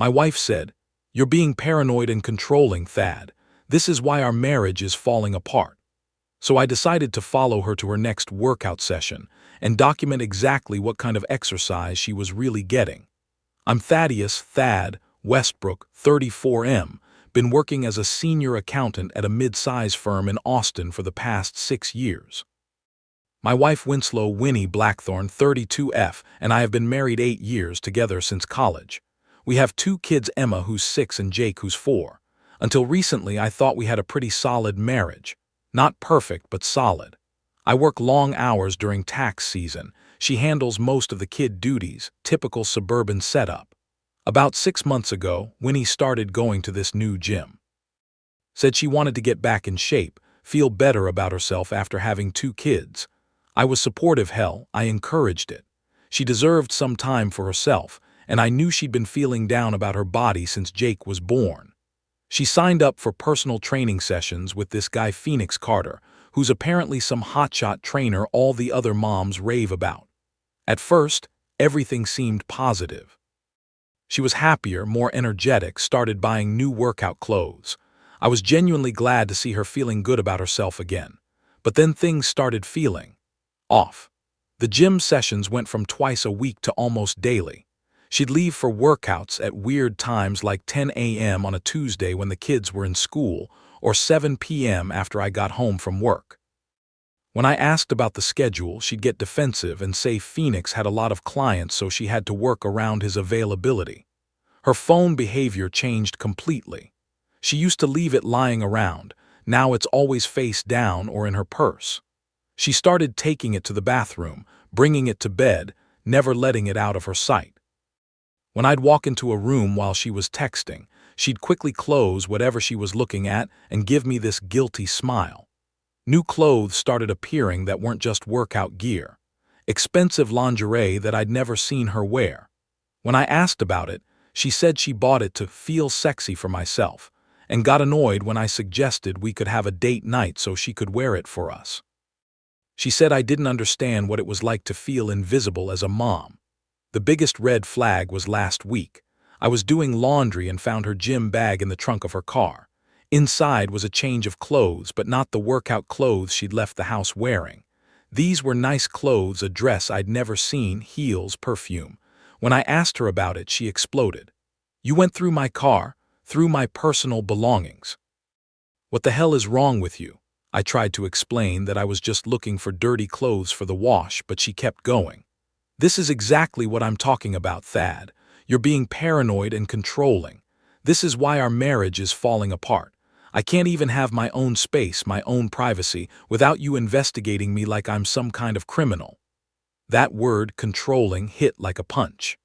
My wife said, "You're being paranoid and controlling, Thad. This is why our marriage is falling apart." So I decided to follow her to her next workout session and document exactly what kind of exercise she was really getting. I'm Thad Westbrook, 34M, been working as a senior accountant at a mid-size firm in Austin for the past 6 years. My wife Winslow Winnie Blackthorne, 32F, and I have been married 8 years together since college. We have 2 kids, Emma, who's 6, and Jake, who's 4. Until recently, I thought we had a pretty solid marriage. Not perfect, but solid. I work long hours during tax season. She handles most of the kid duties, typical suburban setup. About 6 months ago, Winnie started going to this new gym. Said she wanted to get back in shape, feel better about herself after having 2 kids. I was supportive, I encouraged it. She deserved some time for herself, and I knew she'd been feeling down about her body since Jake was born. She signed up for personal training sessions with this guy Phoenix Carter, who's apparently some hotshot trainer all the other moms rave about. At first, everything seemed positive. She was happier, more energetic, started buying new workout clothes. I was genuinely glad to see her feeling good about herself again. But then things started feeling off. The gym sessions went from twice a week to almost daily. She'd leave for workouts at weird times like 10 a.m. on a Tuesday when the kids were in school, or 7 p.m. after I got home from work. When I asked about the schedule, she'd get defensive and say Phoenix had a lot of clients, so she had to work around his availability. Her phone behavior changed completely. She used to leave it lying around. Now it's always face down or in her purse. She started taking it to the bathroom, bringing it to bed, never letting it out of her sight. When I'd walk into a room while she was texting, she'd quickly close whatever she was looking at and give me this guilty smile. New clothes started appearing that weren't just workout gear. Expensive lingerie that I'd never seen her wear. When I asked about it, she said she bought it to feel sexy for myself, and got annoyed when I suggested we could have a date night so she could wear it for us. She said I didn't understand what it was like to feel invisible as a mom. The biggest red flag was last week. I was doing laundry and found her gym bag in the trunk of her car. Inside was a change of clothes, but not the workout clothes she'd left the house wearing. These were nice clothes, a dress I'd never seen, heels, perfume. When I asked her about it, she exploded. "You went through my car, through my personal belongings. What the hell is wrong with you?" I tried to explain that I was just looking for dirty clothes for the wash, but she kept going. "This is exactly what I'm talking about, Thad. You're being paranoid and controlling. This is why our marriage is falling apart. I can't even have my own space, my own privacy, without you investigating me like I'm some kind of criminal." That word, controlling, hit like a punch.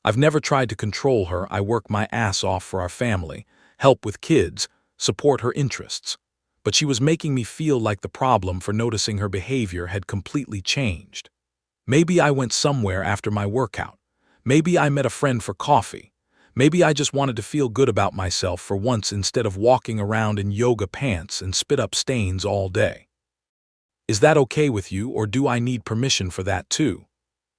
I've never tried to control her. I work my ass off for our family, help with kids, support her interests. But she was making me feel like the problem for noticing her behavior had completely changed. Maybe I went somewhere after my workout. Maybe I met a friend for coffee. Maybe I just wanted to feel good about myself for once instead of walking around in yoga pants and spit up stains all day. Is that okay with you, or do I need permission for that too?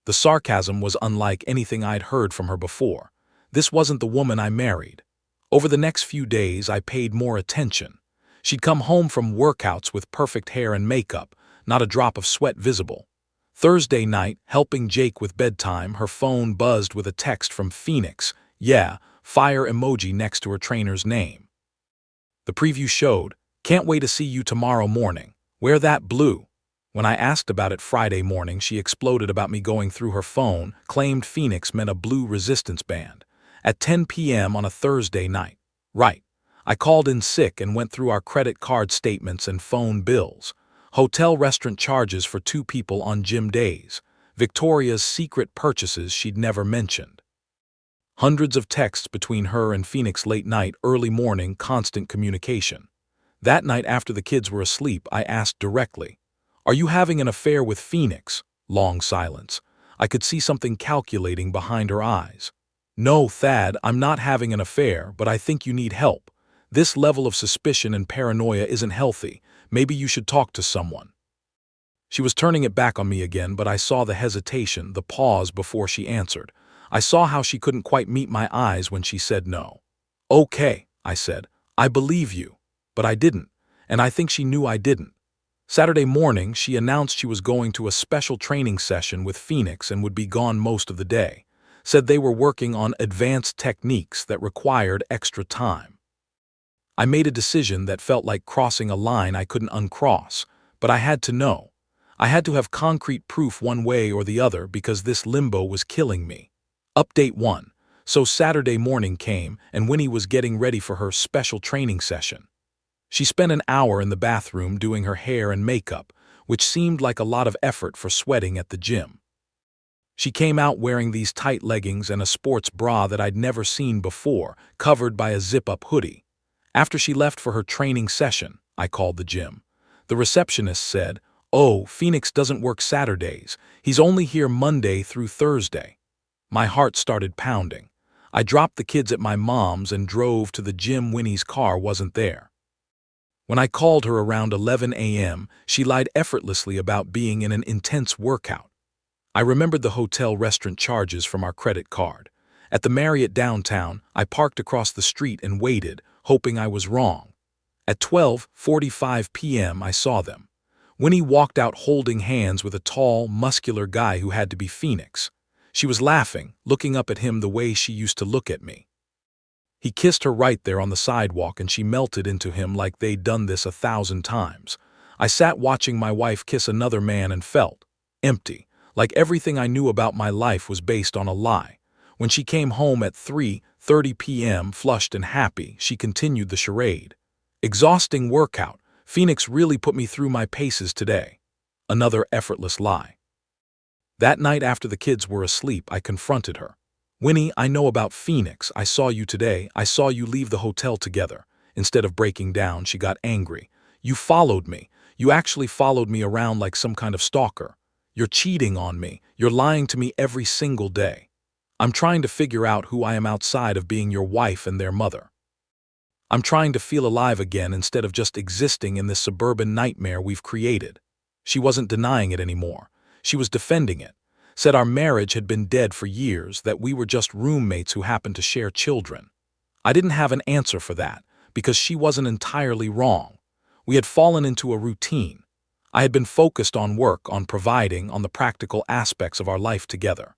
The sarcasm was unlike anything I'd heard from her before. This wasn't the woman I married. Over the next few days, I paid more attention. She'd come home from workouts with perfect hair and makeup, not a drop of sweat visible. Thursday night, helping Jake with bedtime, her phone buzzed with a text from Phoenix. Yeah, fire emoji next to her trainer's name. The preview showed, "Can't wait to see you tomorrow morning. Wear that blue." When I asked about it Friday morning, she exploded about me going through her phone, claimed Phoenix meant a blue resistance band. At 10 p.m. on a Thursday night. Right. I called in sick and went through our credit card statements and phone bills. Hotel restaurant charges for 2 people on gym days. Victoria's secret purchases she'd never mentioned. Hundreds of texts between her and Phoenix late night, early morning, constant communication. That night after the kids were asleep, I asked directly, "Are you having an affair with Phoenix?" Long silence. I could see something calculating behind her eyes. "No, Thad, I'm not having an affair, but I think you need help. This level of suspicion and paranoia isn't healthy. Maybe you should talk to someone." She was turning it back on me again, but I saw the hesitation, the pause before she answered. I saw how she couldn't quite meet my eyes when she said no. "Okay," I said. "I believe you." But I didn't, and I think she knew I didn't. Saturday morning, she announced she was going to a special training session with Phoenix and would be gone most of the day. Said they were working on advanced techniques that required extra time. I made a decision that felt like crossing a line I couldn't uncross, but I had to know. I had to have concrete proof one way or the other because this limbo was killing me. Update 1. So Saturday morning came, and Winnie was getting ready for her special training session. She spent an hour in the bathroom doing her hair and makeup, which seemed like a lot of effort for sweating at the gym. She came out wearing these tight leggings and a sports bra that I'd never seen before, covered by a zip-up hoodie. After she left for her training session, I called the gym. The receptionist said, "Oh, Phoenix doesn't work Saturdays. He's only here Monday through Thursday." My heart started pounding. I dropped the kids at my mom's and drove to the gym. Winnie's car wasn't there. When I called her around 11 a.m., she lied effortlessly about being in an intense workout. I remembered the hotel restaurant charges from our credit card. At the Marriott downtown, I parked across the street and waited, hoping I was wrong. At 12:45 p.m., I saw them. Winnie walked out holding hands with a tall, muscular guy who had to be Phoenix. She was laughing, looking up at him the way she used to look at me. He kissed her right there on the sidewalk, and she melted into him like they'd done this 1,000 times. I sat watching my wife kiss another man and felt empty, like everything I knew about my life was based on a lie. When she came home at 3:30 p.m., flushed and happy, she continued the charade. "Exhausting workout. Phoenix really put me through my paces today." Another effortless lie. That night after the kids were asleep, I confronted her. "Winnie, I know about Phoenix. I saw you today. I saw you leave the hotel together." Instead of breaking down, she got angry. "You followed me. You actually followed me around like some kind of stalker. You're cheating on me. You're lying to me every single day. I'm trying to figure out who I am outside of being your wife and their mother. I'm trying to feel alive again instead of just existing in this suburban nightmare we've created." She wasn't denying it anymore. She was defending it. Said our marriage had been dead for years, that we were just roommates who happened to share children. I didn't have an answer for that, because she wasn't entirely wrong. We had fallen into a routine. I had been focused on work, on providing, on the practical aspects of our life together.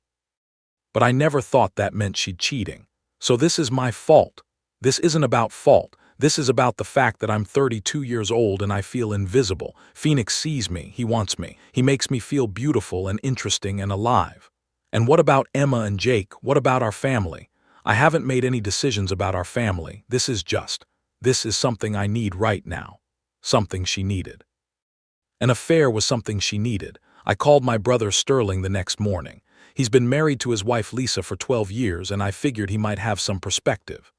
But I never thought that meant she'd cheating. So this is my fault. This isn't about fault. This is about the fact that I'm 32 years old and I feel invisible. Phoenix sees me, he wants me, he makes me feel beautiful and interesting and alive. And what about Emma and Jake? What about our family? I haven't made any decisions about our family. This is something I need right now. Something she needed. An affair was something she needed. I called my brother Sterling the next morning. He's been married to his wife Lisa for 12 years, and I figured he might have some perspective.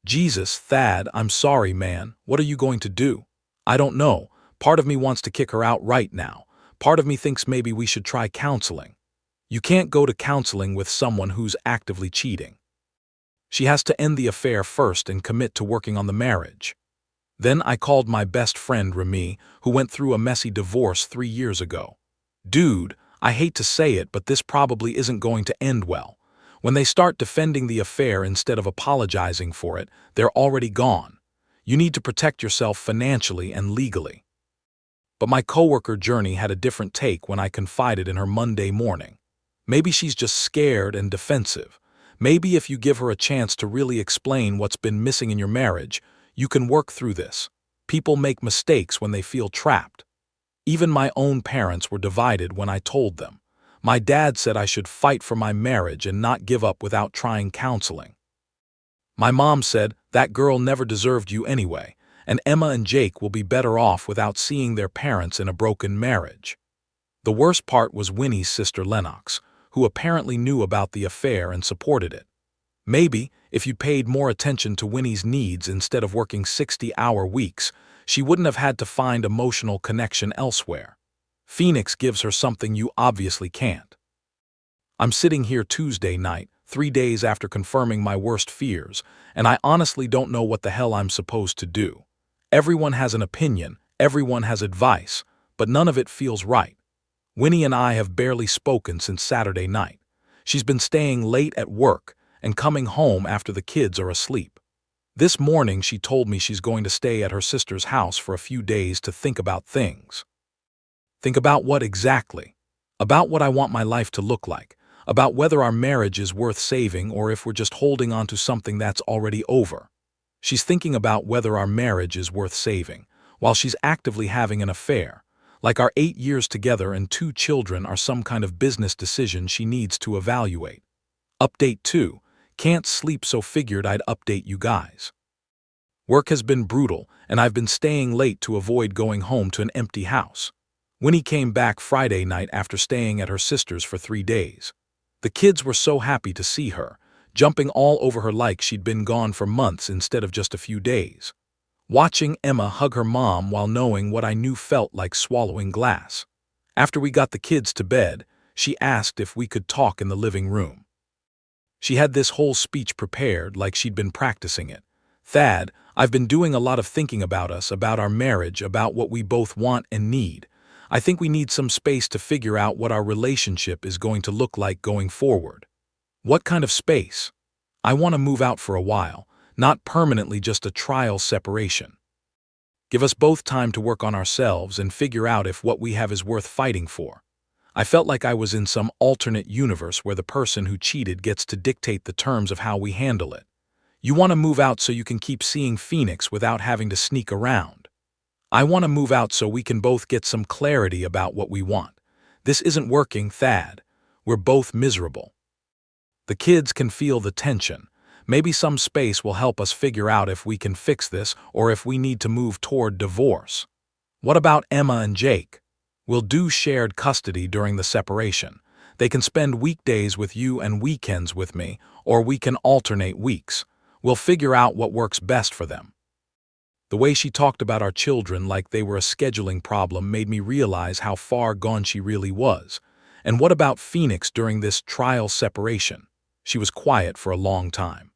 "Jesus, Thad, I'm sorry, man. What are you going to do?" "I don't know. Part of me wants to kick her out right now. Part of me thinks maybe we should try counseling." "You can't go to counseling with someone who's actively cheating. She has to end the affair first and commit to working on the marriage." Then I called my best friend Remy, who went through a messy divorce 3 years ago. "Dude, I hate to say it, but this probably isn't going to end well. When they start defending the affair instead of apologizing for it, they're already gone. You need to protect yourself financially and legally." But my coworker Journey had a different take when I confided in her Monday morning. "Maybe she's just scared and defensive. Maybe if you give her a chance to really explain what's been missing in your marriage, you can work through this. People make mistakes when they feel trapped." Even my own parents were divided when I told them. My dad said I should fight for my marriage and not give up without trying counseling. My mom said, "That girl never deserved you anyway, and Emma and Jake will be better off without seeing their parents in a broken marriage." The worst part was Winnie's sister Lennox, who apparently knew about the affair and supported it. Maybe, if you paid more attention to Winnie's needs instead of working 60-hour weeks, she wouldn't have had to find emotional connection elsewhere. Phoenix gives her something you obviously can't. I'm sitting here Tuesday night, 3 days after confirming my worst fears, and I honestly don't know what the hell I'm supposed to do. Everyone has an opinion, everyone has advice, but none of it feels right. Winnie and I have barely spoken since Saturday night. She's been staying late at work and coming home after the kids are asleep. This morning she told me she's going to stay at her sister's house for a few days to think about things. Think about what exactly? About what I want my life to look like, about whether our marriage is worth saving or if we're just holding on to something that's already over. She's thinking about whether our marriage is worth saving, while she's actively having an affair, like our 8 years together and 2 children are some kind of business decision she needs to evaluate. Update 2. Can't sleep, so figured I'd update you guys. Work has been brutal, and I've been staying late to avoid going home to an empty house. Winnie came back Friday night after staying at her sister's for 3 days. The kids were so happy to see her, jumping all over her like she'd been gone for months instead of just a few days. Watching Emma hug her mom while knowing what I knew felt like swallowing glass. After we got the kids to bed, she asked if we could talk in the living room. She had this whole speech prepared like she'd been practicing it. "Thad, I've been doing a lot of thinking about us, about our marriage, about what we both want and need. I think we need some space to figure out what our relationship is going to look like going forward." What kind of space? I want to move out for a while, not permanently, just a trial separation. Give us both time to work on ourselves and figure out if what we have is worth fighting for. I felt like I was in some alternate universe where the person who cheated gets to dictate the terms of how we handle it. You want to move out so you can keep seeing Phoenix without having to sneak around. I want to move out so we can both get some clarity about what we want. This isn't working, Thad. We're both miserable. The kids can feel the tension. Maybe some space will help us figure out if we can fix this or if we need to move toward divorce. What about Emma and Jake? We'll do shared custody during the separation. They can spend weekdays with you and weekends with me, or we can alternate weeks. We'll figure out what works best for them. The way she talked about our children like they were a scheduling problem made me realize how far gone she really was. And what about Phoenix during this trial separation? She was quiet for a long time.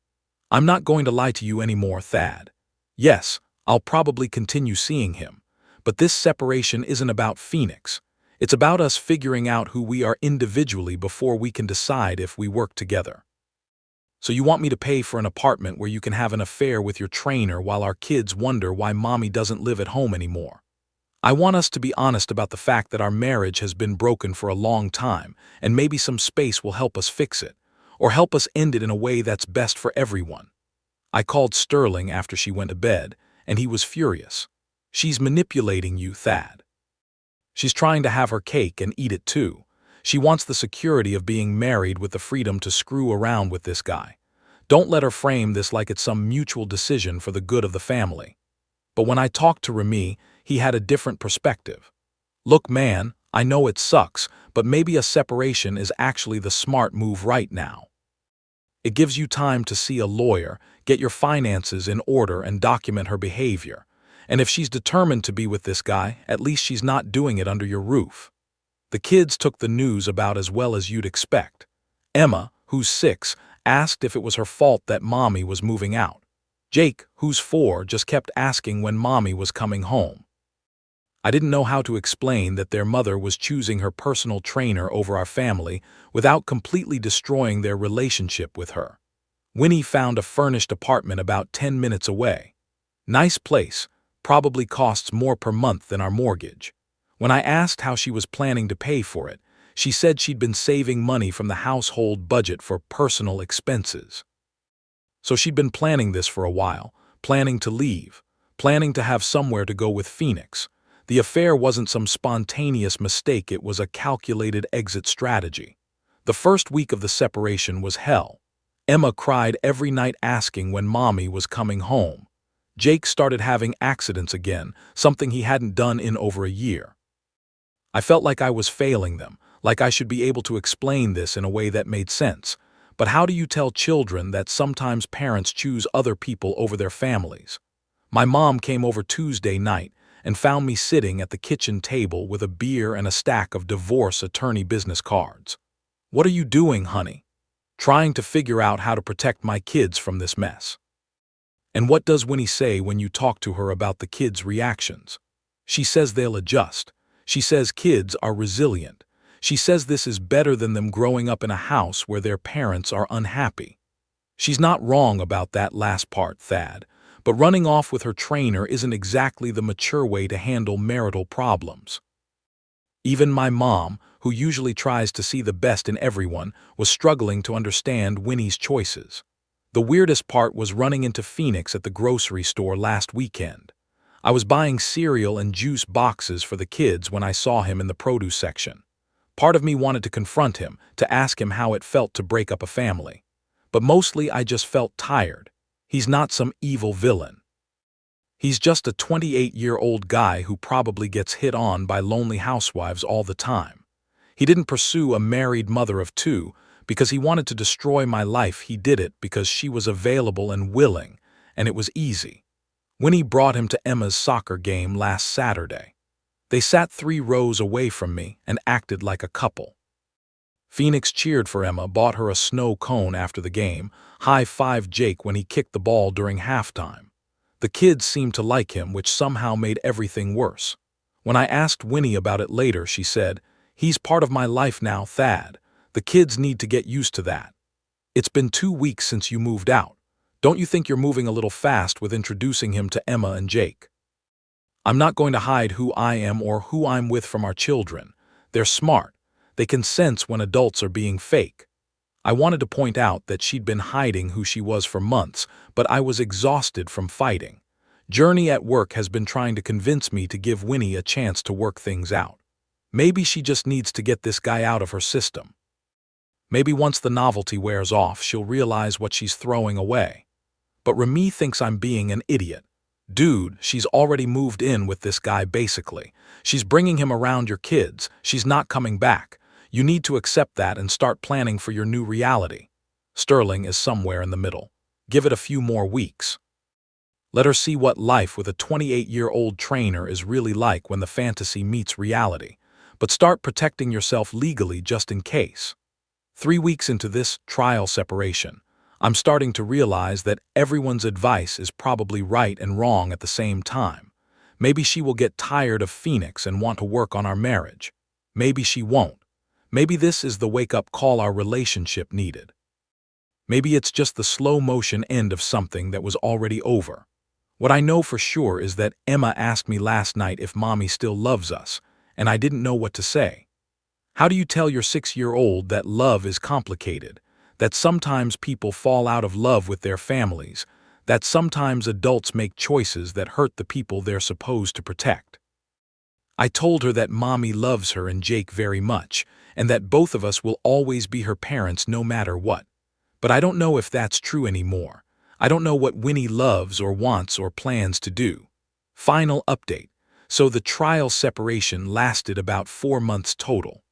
I'm not going to lie to you anymore, Thad. Yes, I'll probably continue seeing him. But this separation isn't about Phoenix. It's about us figuring out who we are individually before we can decide if we work together. So you want me to pay for an apartment where you can have an affair with your trainer while our kids wonder why mommy doesn't live at home anymore? I want us to be honest about the fact that our marriage has been broken for a long time, and maybe some space will help us fix it, or help us end it in a way that's best for everyone. I called Sterling after she went to bed, and he was furious. She's manipulating you, Thad. She's trying to have her cake and eat it too. She wants the security of being married with the freedom to screw around with this guy. Don't let her frame this like it's some mutual decision for the good of the family. But when I talked to Remy, he had a different perspective. Look, man, I know it sucks, but maybe a separation is actually the smart move right now. It gives you time to see a lawyer, get your finances in order, and document her behavior. And if she's determined to be with this guy, at least she's not doing it under your roof. The kids took the news about as well as you'd expect. Emma, who's 6, asked if it was her fault that mommy was moving out. Jake, who's 4, just kept asking when mommy was coming home. I didn't know how to explain that their mother was choosing her personal trainer over our family without completely destroying their relationship with her. Winnie found a furnished apartment about 10 minutes away. Nice place, probably costs more per month than our mortgage. When I asked how she was planning to pay for it, she said she'd been saving money from the household budget for personal expenses. So she'd been planning this for a while, planning to leave, planning to have somewhere to go with Phoenix. The affair wasn't some spontaneous mistake, it was a calculated exit strategy. The first week of the separation was hell. Emma cried every night asking when mommy was coming home. Jake started having accidents again, something he hadn't done in over a year. I felt like I was failing them, like I should be able to explain this in a way that made sense. But how do you tell children that sometimes parents choose other people over their families? My mom came over Tuesday night and found me sitting at the kitchen table with a beer and a stack of divorce attorney business cards. What are you doing, honey? Trying to figure out how to protect my kids from this mess. And what does Winnie say when you talk to her about the kids' reactions? She says they'll adjust. She says kids are resilient. She says this is better than them growing up in a house where their parents are unhappy. She's not wrong about that last part, Thad, but running off with her trainer isn't exactly the mature way to handle marital problems. Even my mom, who usually tries to see the best in everyone, was struggling to understand Winnie's choices. The weirdest part was running into Phoenix at the grocery store last weekend. I was buying cereal and juice boxes for the kids when I saw him in the produce section. Part of me wanted to confront him, to ask him how it felt to break up a family. But mostly I just felt tired. He's not some evil villain. He's just a 28-year-old guy who probably gets hit on by lonely housewives all the time. He didn't pursue a married mother of two because he wanted to destroy my life. He did it because she was available and willing, and it was easy. Winnie brought him to Emma's soccer game last Saturday. They sat 3 rows away from me and acted like a couple. Phoenix cheered for Emma, bought her a snow cone after the game, high-fived Jake when he kicked the ball during halftime. The kids seemed to like him, which somehow made everything worse. When I asked Winnie about it later, she said, "He's part of my life now, Thad. The kids need to get used to that. It's been 2 weeks since you moved out. Don't you think you're moving a little fast with introducing him to Emma and Jake?" I'm not going to hide who I am or who I'm with from our children. They're smart. They can sense when adults are being fake. I wanted to point out that she'd been hiding who she was for months, but I was exhausted from fighting. Journey at work has been trying to convince me to give Winnie a chance to work things out. Maybe she just needs to get this guy out of her system. Maybe once the novelty wears off, she'll realize what she's throwing away. But Remy thinks I'm being an idiot. Dude, she's already moved in with this guy basically. She's bringing him around your kids. She's not coming back. You need to accept that and start planning for your new reality. Sterling is somewhere in the middle. Give it a few more weeks. Let her see what life with a 28-year-old trainer is really like when the fantasy meets reality. But start protecting yourself legally just in case. 3 weeks into this trial separation, I'm starting to realize that everyone's advice is probably right and wrong at the same time. Maybe she will get tired of Phoenix and want to work on our marriage. Maybe she won't. Maybe this is the wake-up call our relationship needed. Maybe it's just the slow-motion end of something that was already over. What I know for sure is that Emma asked me last night if Mommy still loves us, and I didn't know what to say. How do you tell your 6-year-old that love is complicated, that sometimes people fall out of love with their families, that sometimes adults make choices that hurt the people they're supposed to protect? I told her that Mommy loves her and Jake very much, and that both of us will always be her parents no matter what. But I don't know if that's true anymore. I don't know what Winnie loves or wants or plans to do. Final update. So the trial separation lasted about 4 months total.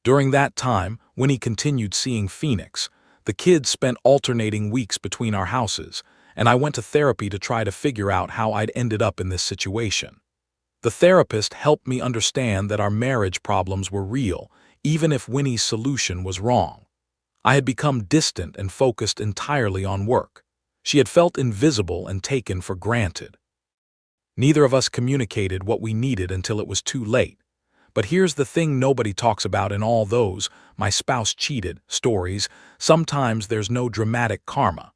During that time, Winnie continued seeing Phoenix. The kids spent alternating weeks between our houses, and I went to therapy to try to figure out how I'd ended up in this situation. The therapist helped me understand that our marriage problems were real, even if Winnie's solution was wrong. I had become distant and focused entirely on work. She had felt invisible and taken for granted. Neither of us communicated what we needed until it was too late. But here's the thing nobody talks about in all those "my spouse cheated" stories. Sometimes there's no dramatic karma.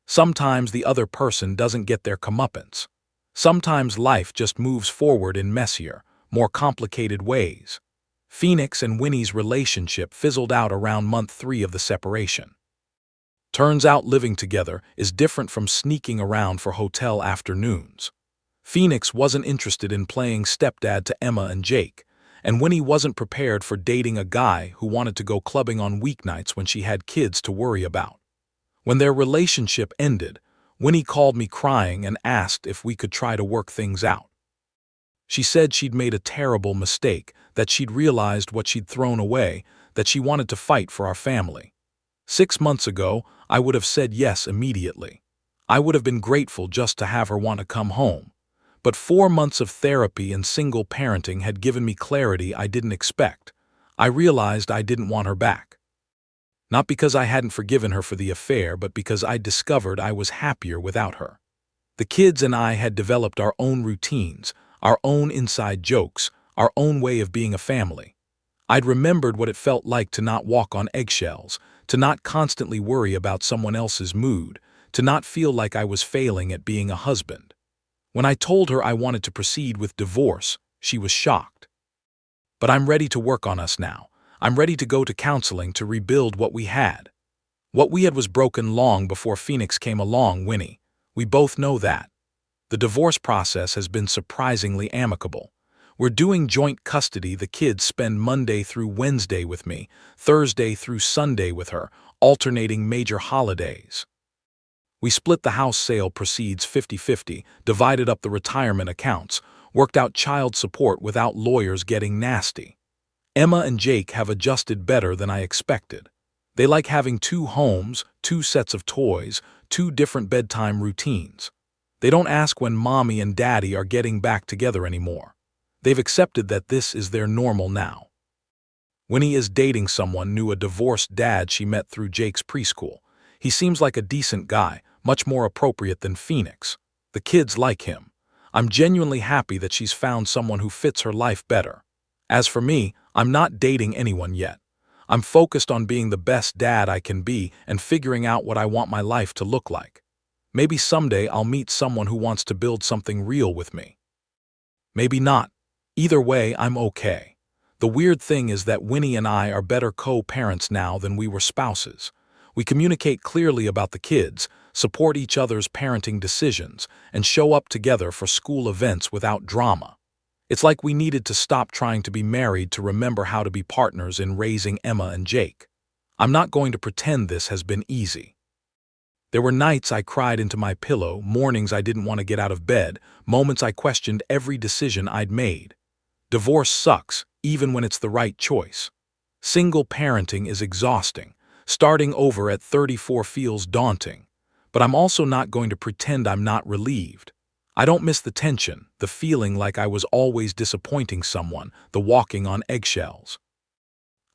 Sometimes the other person doesn't get their comeuppance. Sometimes life just moves forward in messier, more complicated ways. Phoenix and Winnie's relationship fizzled out around month 3 of the separation. Turns out living together is different from sneaking around for hotel afternoons. Phoenix wasn't interested in playing stepdad to Emma and Jake, and Winnie wasn't prepared for dating a guy who wanted to go clubbing on weeknights when she had kids to worry about. When their relationship ended, Winnie called me crying and asked if we could try to work things out. She said she'd made a terrible mistake, that she'd realized what she'd thrown away, that she wanted to fight for our family. 6 months ago, I would have said yes immediately. I would have been grateful just to have her want to come home. But 4 months of therapy and single parenting had given me clarity I didn't expect. I realized I didn't want her back. Not because I hadn't forgiven her for the affair, but because I discovered I was happier without her. The kids and I had developed our own routines, our own inside jokes, our own way of being a family. I'd remembered what it felt like to not walk on eggshells, to not constantly worry about someone else's mood, to not feel like I was failing at being a husband. When I told her I wanted to proceed with divorce, she was shocked. But I'm ready to work on us now. I'm ready to go to counseling to rebuild what we had. What we had was broken long before Phoenix came along, Winnie. We both know that. The divorce process has been surprisingly amicable. We're doing joint custody. The kids spend Monday through Wednesday with me, Thursday through Sunday with her, alternating major holidays. We split the house sale proceeds 50-50, divided up the retirement accounts, worked out child support without lawyers getting nasty. Emma and Jake have adjusted better than I expected. They like having 2 homes, 2 sets of toys, 2 different bedtime routines. They don't ask when mommy and daddy are getting back together anymore. They've accepted that this is their normal now. Winnie is dating someone new, a divorced dad she met through Jake's preschool. He seems like a decent guy, much more appropriate than Phoenix. The kids like him. I'm genuinely happy that she's found someone who fits her life better. As for me, I'm not dating anyone yet. I'm focused on being the best dad I can be and figuring out what I want my life to look like. Maybe someday I'll meet someone who wants to build something real with me. Maybe not. Either way, I'm okay. The weird thing is that Winnie and I are better co-parents now than we were spouses. We communicate clearly about the kids, support each other's parenting decisions, and show up together for school events without drama. It's like we needed to stop trying to be married to remember how to be partners in raising Emma and Jake. I'm not going to pretend this has been easy. There were nights I cried into my pillow, mornings I didn't want to get out of bed, moments I questioned every decision I'd made. Divorce sucks, even when it's the right choice. Single parenting is exhausting. Starting over at 34 feels daunting. But I'm also not going to pretend I'm not relieved. I don't miss the tension, the feeling like I was always disappointing someone, the walking on eggshells.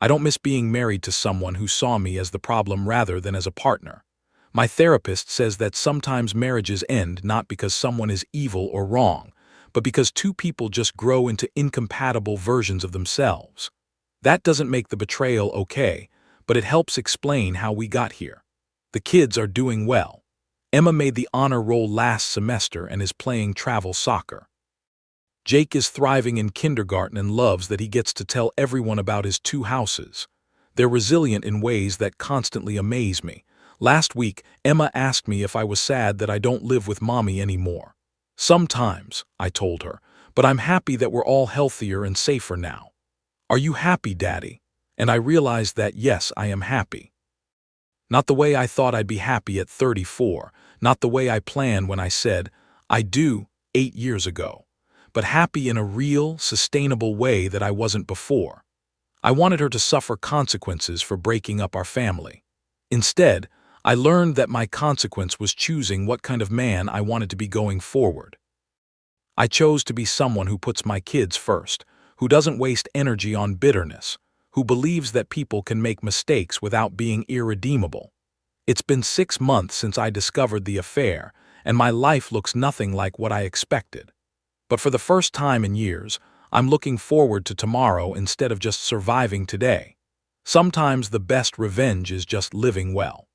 I don't miss being married to someone who saw me as the problem rather than as a partner. My therapist says that sometimes marriages end not because someone is evil or wrong, but because 2 people just grow into incompatible versions of themselves. That doesn't make the betrayal okay, but it helps explain how we got here. The kids are doing well. Emma made the honor roll last semester and is playing travel soccer. Jake is thriving in kindergarten and loves that he gets to tell everyone about his 2 houses. They're resilient in ways that constantly amaze me. Last week, Emma asked me if I was sad that I don't live with mommy anymore. Sometimes, I told her, but I'm happy that we're all healthier and safer now. Are you happy, Daddy? And I realized that yes, I am happy. Not the way I thought I'd be happy at 34, not the way I planned when I said, I do, 8 years ago, but happy in a real, sustainable way that I wasn't before. I wanted her to suffer consequences for breaking up our family. Instead, I learned that my consequence was choosing what kind of man I wanted to be going forward. I chose to be someone who puts my kids first, who doesn't waste energy on bitterness, who believes that people can make mistakes without being irredeemable. It's been 6 months since I discovered the affair, and my life looks nothing like what I expected. But for the first time in years, I'm looking forward to tomorrow instead of just surviving today. Sometimes the best revenge is just living well.